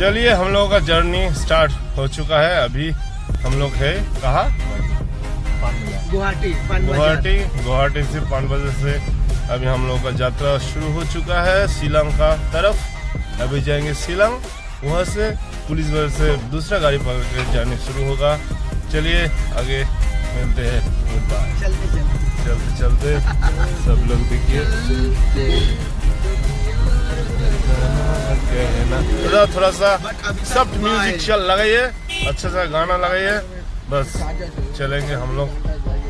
चलिए हम लोगों का जर्नी स्टार्ट हो चुका है। अभी हम लोग है कहाँ? गुवाहाटी से पानबाजार से अभी हम लोग का यात्रा शुरू हो चुका है शिलांग का तरफ। अभी जाएंगे शिलांग, वहाँ से पुलिस बल से दूसरा गाड़ी पकड़ के जाने शुरू होगा। चलिए आगे मिलते हैं। चलते सब लोग देखिए थोड़ा सा सॉफ्ट म्यूजिक चल लगाइए, अच्छा सा गाना लगाइए, बस चलेंगे हम लोग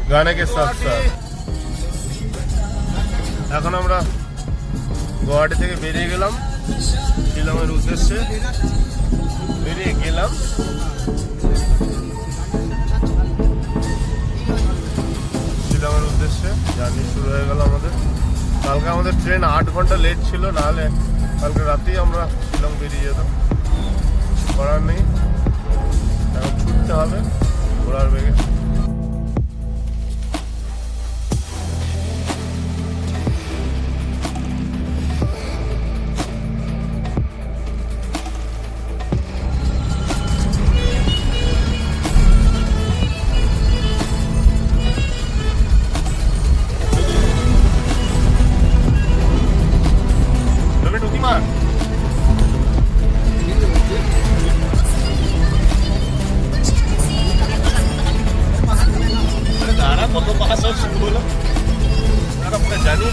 गाने के साथ साथ। এখন আমরা গুয়াহাটি থেকে বেরিয়ে গেলাম শিলংয়ের উদ্দেশ্যে, বেরিয়ে গেলাম। শিলংয়ের উদ্দেশ্যে জার্নি শুরু হয়ে গেল আমাদের। কালকে আমাদের ট্রেন 8 ঘন্টা লেট ছিল, নাহলে কালকে রাতেই আমরা শিলং বেরিয়ে যেতাম। করার নেই, এখন ছুটতে হবে ঘোড়ার বেগে।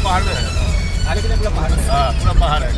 पहाड़ में है, आगे के लिए पूरा पहाड़ है। हाँ पूरा पहाड़ है।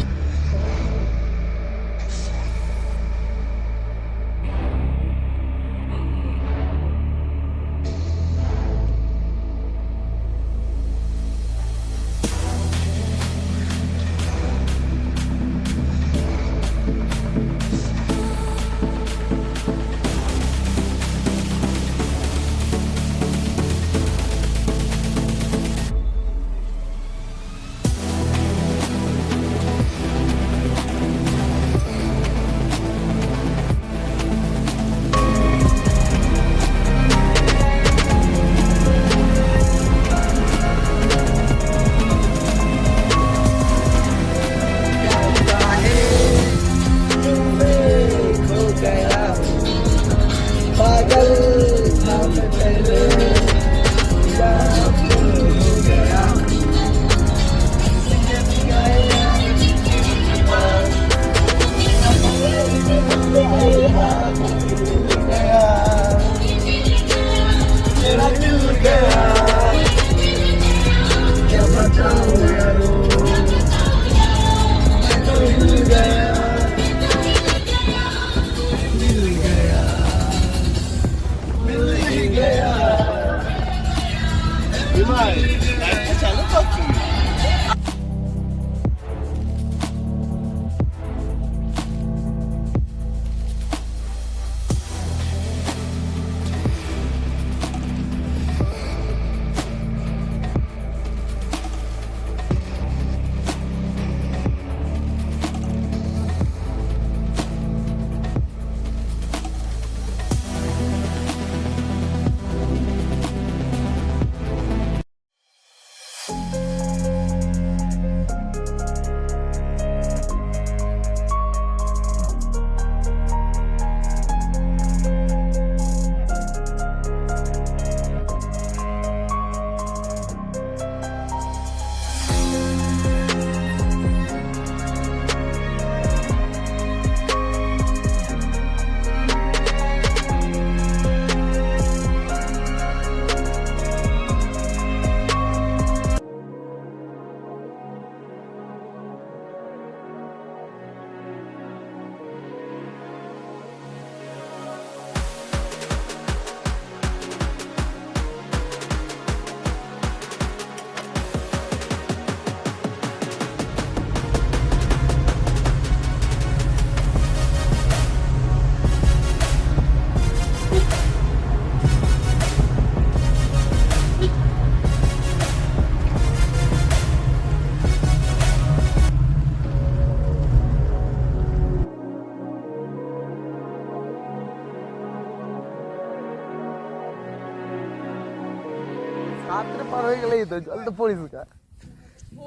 রাত্রে পার হয়ে গেলেই তো জল তো পরিষ্কার।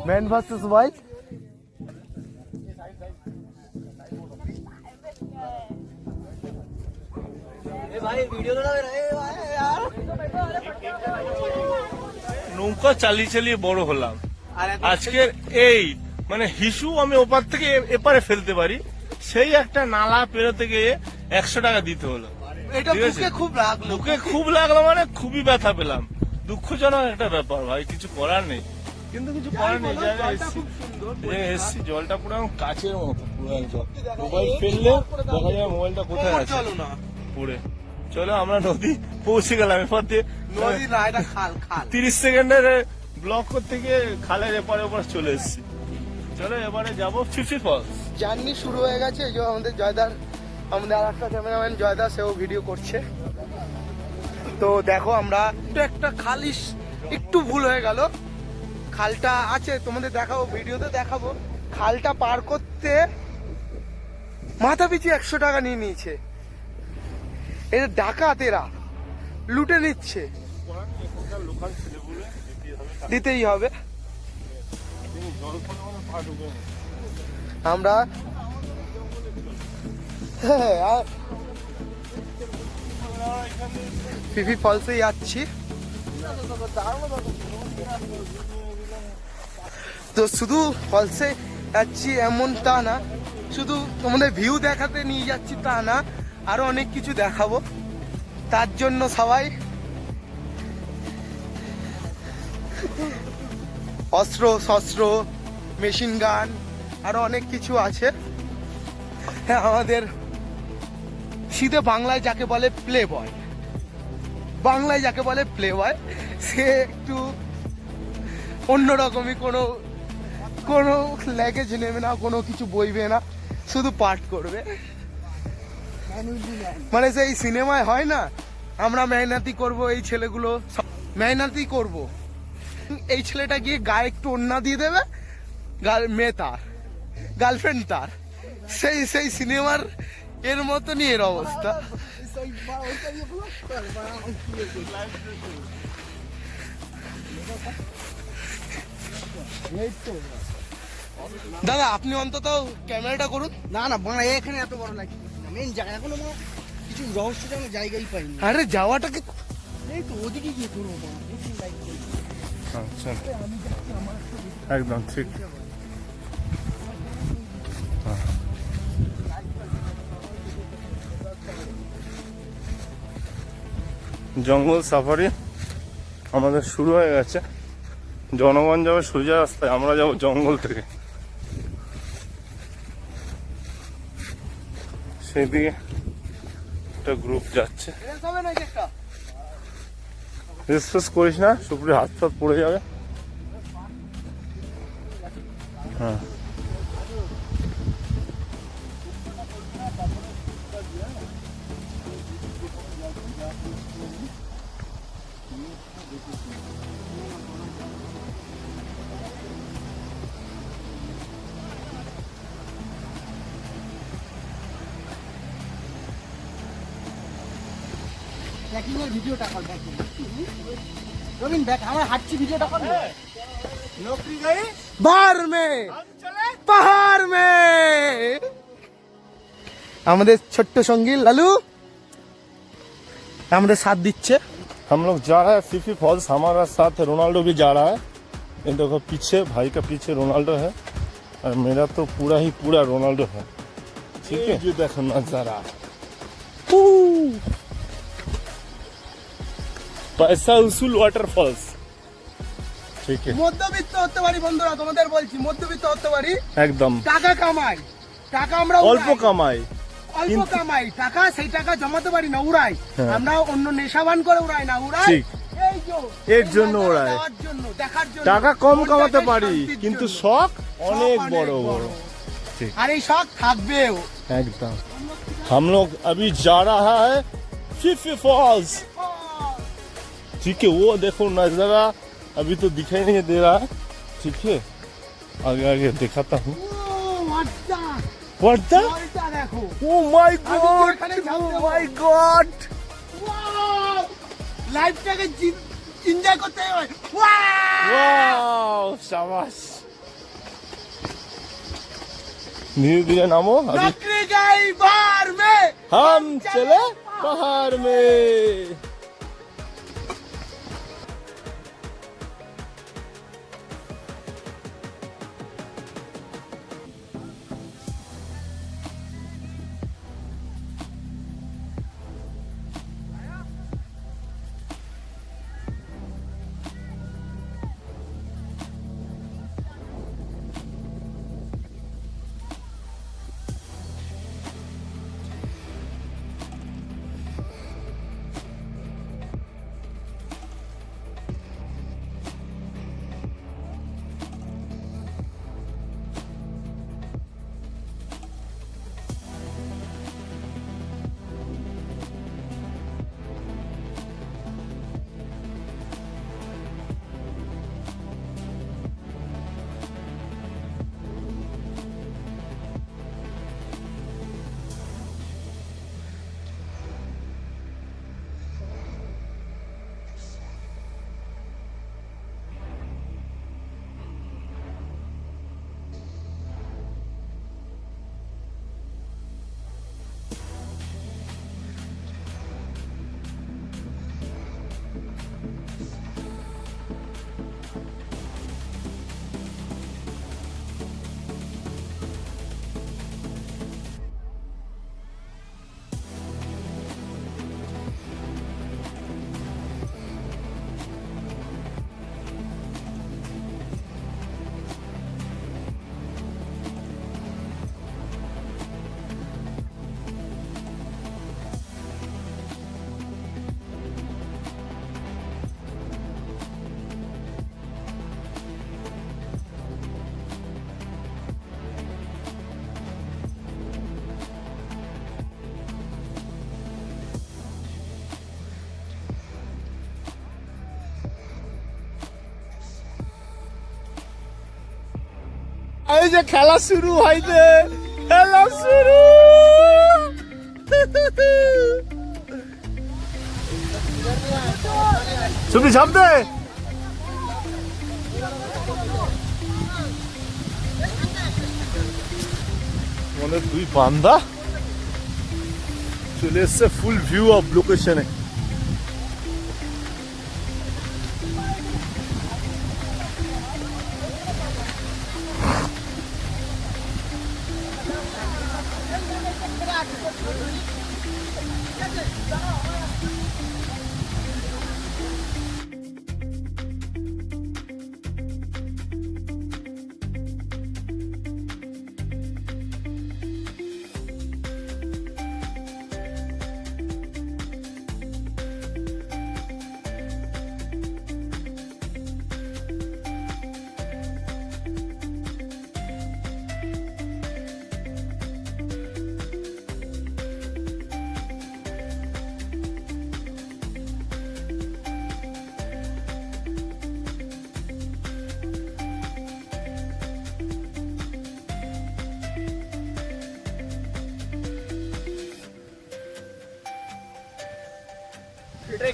Man versus wild. নৌকা চালিয়ে চালিয়ে বড় হলাম। আজকের এই মানে হিসু আমি ওপার থেকে এপারে ফেলতে পারি, সেই একটা নালা পেরোতে গিয়ে 100 টাকা দিতে হলো। এটা ঠিক আছে? বুকে খুব লাগলো। বুকে খুব লাগলো, মানে খুবই ব্যথা পেলাম। দুঃখজনক একটা ব্যাপার ভাই, কিছু করার নেই, কিন্তু কিছু করার নেই। এসছি জলটা পুরো কাছের মতো, পুরো জল। মোবাইল ফেললে দেখা যায় মোবাইলটা কোথায় আছে, পুরে। চলো আমরা নদী পৌঁছে গেলাম। এরপর দিয়ে নদী না, এটা খাল। 30 সেকেন্ডের ব্লক করতে গিয়ে খালের এপারে ওপারে চলে এসেছি। চলো এবারে যাবো ফিফি ফলস। জার্নি শুরু হয়ে গেছে। এই যে আমাদের জয়দার, আমাদের আর একটা ক্যামেরাম্যান জয়দা, সেও ভিডিও করছে। তো দেখো আমরা একটা খালিশ একটু ভুল হয়ে গেল। খালটা আছে, তোমাদের দেখাবো, ভিডিওতে দেখাবো। খালটা পার করতে মাথা পিছু 100 টাকা নিয়ে নিয়েছে। এটা ডাকাত, এরা লুটে নিচ্ছে, দিতেই হবে। আমরা ফিফি ফলসে যাচ্ছি। তো শুধু ফলসে যাচ্ছি এমনটা না, শুধু তোমাদের ভিউ দেখাতে নিয়ে যাচ্ছি তা না, আরো অনেক কিছু দেখাবো। তার জন্য সবাই অস্ত্র শস্ত্র, মেশিন গান, আরো অনেক কিছু আছে। হ্যাঁ, আমাদের সিধে বাংলায় যাকে বলে প্লে বয়, বাংলায় যাকে বলে প্লে বয়, সে একটু অন্যরকমই, কোনো ল্যাগেজ নেবে না, কোনো কিছু বইবে না, শুধু পাঠ করবে। মানে সেই সিনেমায় হয় না, আমরা মেহনতি করব, এই ছেলেগুলো মেহনতি করব, এই ছেলেটা গিয়ে গায়ে একটু ওড়না দিয়ে দেবে, মেয়ে তার, গার্লফ্রেন্ড তার, সেই সিনেমার এর মতনই এর অবস্থা। দাদা আপনি অন্তত ক্যামেরাটা করুন। না বাংলা এখানে এত বড় লাগছে মেন জায়গা, এখনো কিছু রহস্যজনক জায়গায় পাইনি। আরে যাওয়াটাকে এই তো ওদিকে গিয়ে করবো বাবা, আচ্ছা একদম ঠিক। জঙ্গল সাফারি আমাদের শুরু হয়ে গেছে। জনগণ যাবে সোজা রাস্তায়, আমরা যাবো জঙ্গল থেকে। সেদিকে একটা গ্রুপ যাচ্ছে। রেসপেস করিস না, সুপ্রিয় হাত ফাত পড়ে যাবে। হ্যাঁ ট্রেকিংয়ের ভিডিওটা কর, রবিন দেখ আমরা হাঁটছি, ভিডিওটা কর। नौकरी गई बाहर में, पहाड़ में। আমাদের ছোট্ট সঙ্গী লালু আমাদের साथ দিচ্ছে। हम लोग जा रहे हैं फीफी फॉल्स, हमारा साथ रोनाल्डो भी जा रहा है। ये देखो पीछे, भाई का पीछे रोनाल्डो है और मेरा तो पूरा रोनाल्डो है। ठीक है, ये देखो नजारा, पैसा उसूल वाटरफॉल्स। ठीक है, মধ্যবিত্ত হতে পারি বন্ধুরা, তোমাদের বলছি মধ্যবিত্ত হতে পারি, একদম টাকা কামাই, টাকা আমরা অল্প কামাই, অল্প কামাই, টাকা সেই টাকা জমাতে পারি না, উড়াই। হ্যাঁ। আমরা অন্য নেশাবান করে উড়াই না, উড়াই ঠিক। এই যে এর জন্য উড়াই, দেখার জন্য, দেখার জন্য। টাকা কম কামাতে মনটাকে পারি শান্তির কিন্তু জন্য। শখ শখ অনেক বড় বড়। ঠিক, আর এই শখ থাকবেও। एकदम। हम लोग अभी जा रहा है फीफी फॉल्स। ठीक है, वो देखो नजारा अभी तो दिखाई नहीं दे रहा है। ठीक है, आगे आगे दिखाता हूँ। What the? জলটা দেখো, Oh my God! এখানে ঝাঁপ Oh দেবো। my God! লাইফটাকে এনজয় করতে হবে। Wow! शाबाश। धीरे धीरे नामो। अभी नौकरी गई बाहर में, हम चले पहाड़ में। এই যে খেলা শুরু হইছে, খেলা শুরু। শুধু ঝাঁপ দে। মানে তুই বান্দা চলে এসছে ফুল ভিউ অফ লোকেশনে।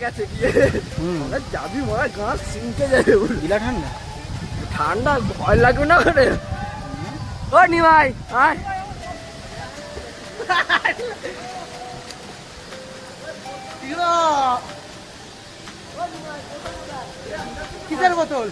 গেছে গিয়ে যাবি মরা গাছ সিনকে যাবে গিলা ঠান্ডা ঠান্ডা ভয় লাগবে না করে ও নি ভাই আয় কিসের বোতল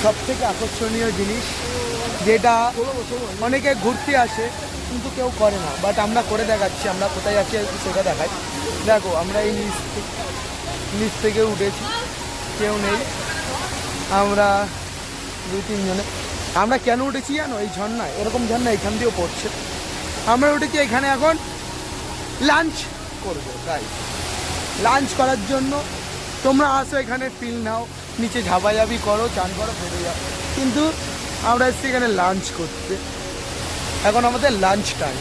সব থেকে আকর্ষণীয় জিনিস, যেটা অনেকে ঘুরতে আসে কিন্তু কেউ করে না, বাট আমরা করে দেখাচ্ছি। আমরা কোথায় যাচ্ছি সেটা দেখাই। দেখো আমরা এই নিচ থেকে উঠেছি, কেউ নেই, আমরা 2-3 জনে। আমরা কেন উঠেছি জানো? এই ঝর্ণায়, এরকম ঝর্ণা এখান দিয়েও পড়ছে। আমরা উঠেছি এখানে এখন লাঞ্চ করবো, তাই লাঞ্চ করার জন্য। তোমরা আসো এখানে, ফিল নাও, নিচে ঝাপাঝাপি করো, চান করো, ফেরে যাও, কিন্তু আমরা এসেছি এখানে লাঞ্চ করতে। এখন আমাদের লাঞ্চ টাইম।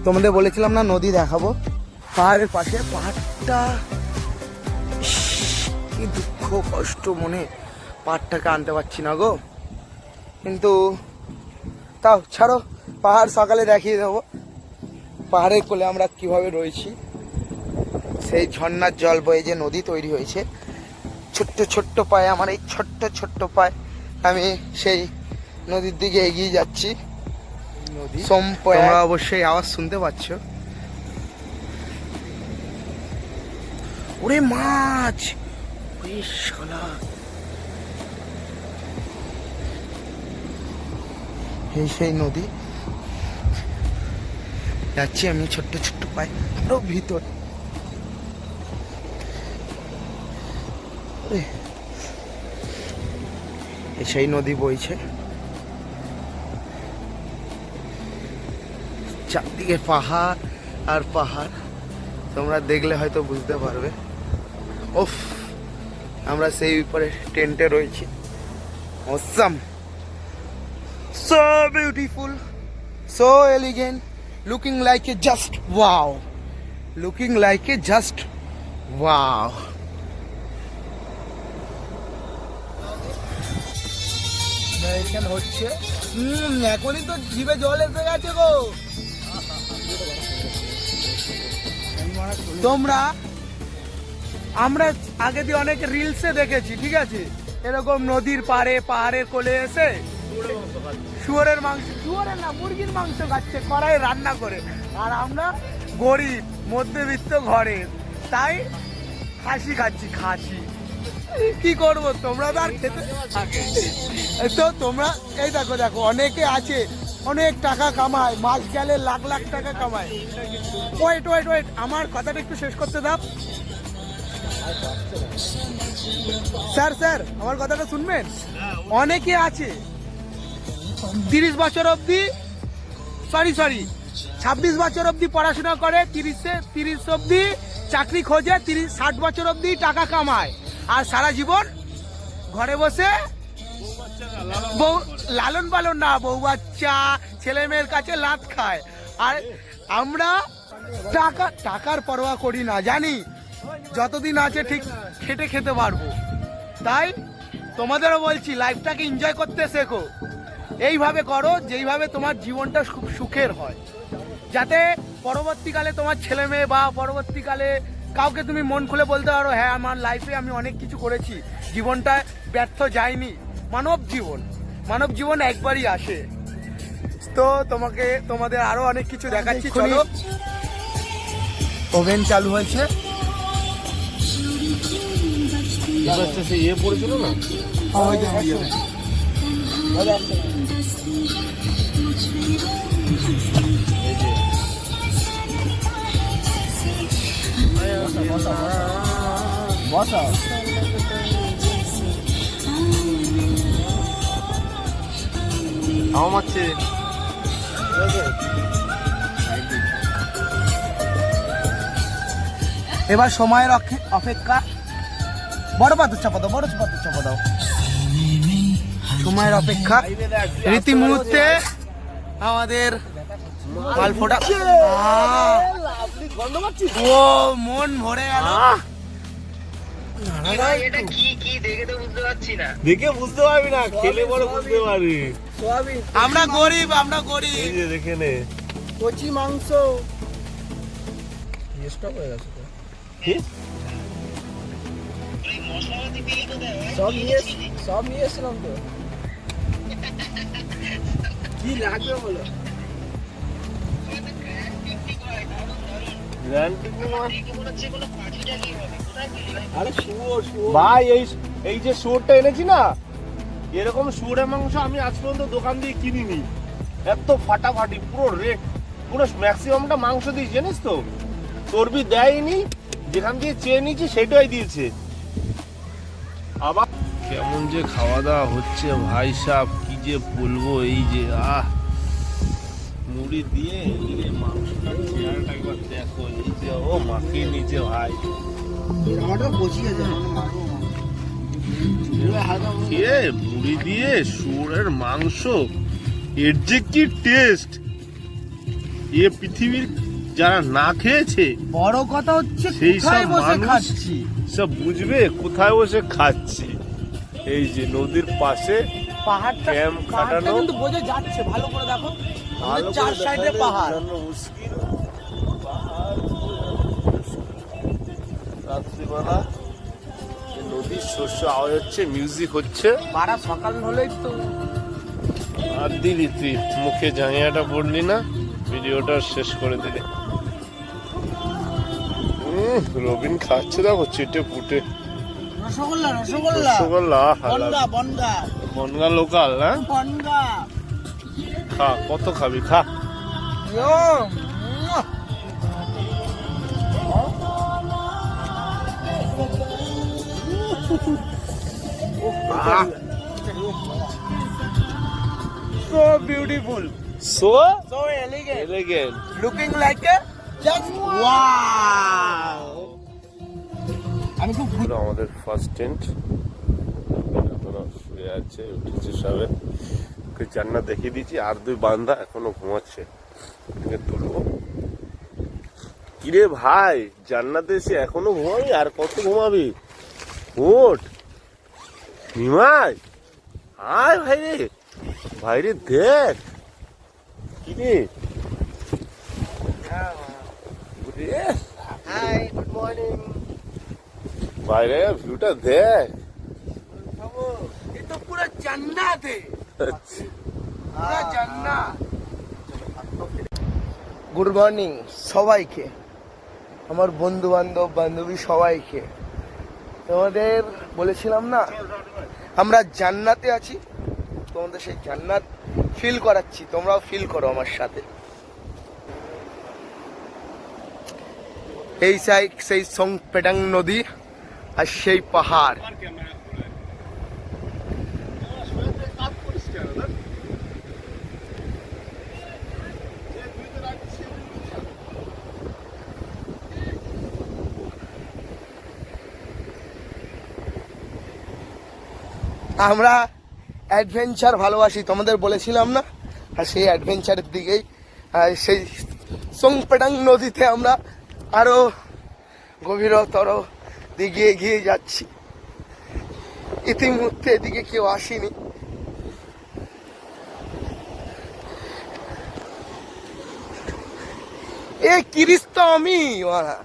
তোমাদের বলেছিলাম না নদী দেখাবো, পাহাড়ের পাশে। পাহাড়টা ইস, কি দুঃখ কষ্ট মনে, পাহাড়টাকে আনতে পারছি না গো। কিন্তু তাও ছাড়ো, পাহাড় সকালে দেখিয়ে দেবো। পাহাড়ের কোলে আমরা কিভাবে রয়েছি, সেই ঝর্ণার জল বয়ে যে নদী তৈরি হয়েছে, ছোট্ট ছোট্ট পায়ে, আমার এই ছোট্ট ছোট্ট পায়ে আমি সেই নদীর দিকে এগিয়ে যাচ্ছি। তোমরা অবশ্যই আওয়াজ শুনতে পাচ্ছ। ওরে মাছ, ওরে শালা, এই সেই নদী যাচ্ছি আমি ছোট্ট ছোট্ট পায়ে, আরো ভিতর। এই সেই নদী বইছে, চারদিকে পাহাড় আর পাহাড়, তোমরা দেখলে হয়তো বুঝতে পারবে। ওফ, আমরা সেই উপরে টেন্টে রয়েছি। Awesome, so beautiful, so elegant, looking like a just wow, looking like a just wow. হচ্ছে এখনই তো জিভে জল এসে গেছে গো। তোমরা, আমরা আগে দিয়ে অনেক রিলসে দেখেছি, ঠিক আছে, এরকম নদীর পাড়ে পাহাড়ের কোলে এসে শুয়োরের মাংস, শুয়োরের না মুরগির মাংস খাচ্ছে কড়াই রান্না করে। আর আমরা গরিব মধ্যবিত্ত ঘরের, তাই খাসি খাচ্ছি। খাসি কি করবো, তোমরা তো আর খেতে। তো তোমরা এই দেখো দেখো, অনেকে আছে অনেক টাকা কামায়, মাস গেলে লাখ লাখ টাকা কামায়। ওয়েট ওয়েট ওয়েট, আমার কথাটা একটু শেষ করতে দাও। স্যার স্যার আমার কথাটা শুনবেন। অনেকে আছে 30 বছর অবধি, সরি 26 বছর অবধি পড়াশোনা করে, 30 অবধি চাকরি খোঁজে, 60 বছর অবধি টাকা কামায়, আর সারা জীবন ঘরে বসে বউ লালন পালন না, বউ বাচ্চা ছেলে মেয়ের কাছে লাত খায়। আর আমরা টাকার পরোয়া করি না, জানি যতদিন আছে ঠিক খেটে খেতে পারবো। তাই তোমাদেরও বলছি, লাইফটাকে এনজয় করতে শেখো, এইভাবে করো যেইভাবে তোমার জীবনটা খুব সুখের হয়, যাতে পরবর্তীকালে তোমার ছেলে মেয়ে বা পরবর্তীকালে কাউকে তুমি মন খুলে বলতে পারো, হ্যাঁ আমার লাইফে আমি অনেক কিছু করেছি, জীবনটা ব্যর্থ যায়নি। মানব জীবন একবারই আসে। তো তোমাদের আরো অনেক কিছু দেখাচ্ছি, চলো। ওভেন চালু হয়েছে, ইয়ে পড়েছিল না, বসা আমাচ্ছে। এবার সময়ের অপেক্ষা, বড় পাথর চাপা দাও, বড় পাথর চাপা দাও। সময়ের অপেক্ষা, রীতি মুহূর্তে আমাদের মাল ফোটা। ও মন ভরে গেল। দেখে বুঝতে পারবি না, খেলে পরে বুঝতে পারবি। আমরা গরিব, আমরা গরিব। এই যে দেখে নে, কচি মাংস। সব নিয়ে এসেছিলাম তো। কি লাগবে বলো? ভাই এই যে শুয়োরটা এনেছি না, এরকম শুয়োরের মাংস আমি আজ পর্যন্ত দোকান দিয়ে কিনিনি। এত ফাটাফাটি, পুরো রেট, পুরো ম্যাক্সিমামটা মাংস দিয়েছি জানিস তো, চর্বি দেয়নি, যেখান দিয়ে চেয়ে নিয়েছি সেটাই দিয়েছে। আবার কেমন যে খাওয়া দাওয়া হচ্ছে ভাই সাহেব, কি যে বলবো। এই যে মুড়ি দিয়ে এদিকে মাংসটার চেহারাটা একবার দেখো, এই যে ও মাখিয়ে নিচে ভাই। খেয়ে মুড়ি দিয়ে শুয়োরের মাংস, এর যে কি টেস্ট, এ পৃথিবীর যারা না খেয়েছে, বড় কথা হচ্ছে সেই কোথায় সব বসে মানুষ খাচ্ছি। সব বুঝবে কোথায় বসে খাচ্ছি। এই যে নদীর পাশে পাহাড়টা, ক্যাম্প পাহাড়টা কাটানো, কিন্তু বোঝা যাচ্ছে, ভালো করে দেখো। ভালো করে চার দেখা সাইডে যাচ্ছে, পাহাড়। জানো মুশকিল, পাহাড় রাত্রিবেলা এই নদীর শস্য আওয়াজ হচ্ছে, মিউজিক হচ্ছে। পাড়া সকাল হলেই তো। আর দিলি তুই মুখে জাঙ্গিয়াটা পড়লি না, ভিডিওটা শেষ করে দিলি। রবিন খাচ্ছে দেখো চেটে পুটে রসগোল্লা, রসগোল্লা, রসগোল্লা। বনগা, বনগা, বনগা লোকাল না, বনগা। খা, কত খাবি খা। So beautiful, so so elegant, elegant. looking like a just wow. আমি খুব আমাদের ফার্স্ট টেন্ট শুয়ে আছে, উঠেছে সবে। জান্নাত দেখিয়ে দিয়েছি, আর দুই বান্দা এখনো ঘুমাচ্ছে, এটাকে তুলবো। কিরে ভাই, জান্নাতে এসে এখনো ঘুমাবি? আর কত ঘুমাবি? ওঠ নিমাই, আয় ভাইরে, ভাইরে দেখ কিরে। Hi, good morning. বাইরে ভিউটা দেখ। এ তো পুরো জান্নাত, পুরো জান্নাত। গুড মর্নিং সবাইকে, আমার বন্ধু বান্ধব বান্ধবী সবাইকে। তোমাদের বলেছিলাম না আমরা জান্নাতে আছি, তোমাদের সেই জান্নাত ফিল করাচ্ছি, তোমরাও ফিল করো আমার সাথে। এই সাইড সেই সংপেটাং নদী আর সেই পাহাড়। আমরা অ্যাডভেঞ্চার ভালোবাসি, তোমাদের বলেছিলাম না, আর সেই অ্যাডভেঞ্চারের দিকেই সেই সংপেটাং নদীতে আমরা আরো গভীরতর দিকে এগিয়ে যাচ্ছি। ইতিমধ্যে এদিকে কেউ আসেনি। এ কিরিস তো আমি মারা।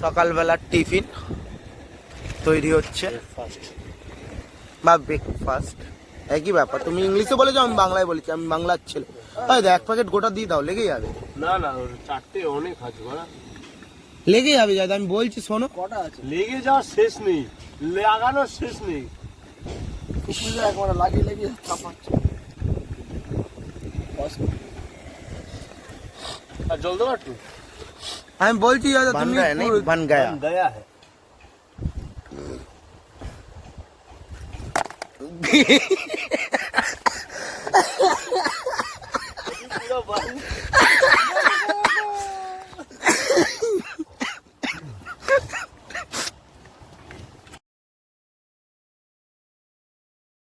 সকালবেলার টিফিন তৈরি হচ্ছে বা ব্রেকফাস্ট, একই ব্যাপার। তুমি ইংলিশে বলেছো, আমি বাংলায় বলেছি, আমি বাংলার ছেলে। এক প্যাকেট গোটা দিয়ে দাও, লেগে যাবে। না না, চারটে অনেক আছে। লেগে যাবে জয়দা, আমি বলছি শোনো। কটা আছে? লেগে যাওয়ার শেষ নেই, লাগানোর শেষ নেই। কুকুরটা একবার লাগিয়ে লাগিয়ে চাপাচ্ছে। আর জল দেবো একটু? আমি বলছি জয়দা बन তুমি रहा है नहीं बन गया गया है।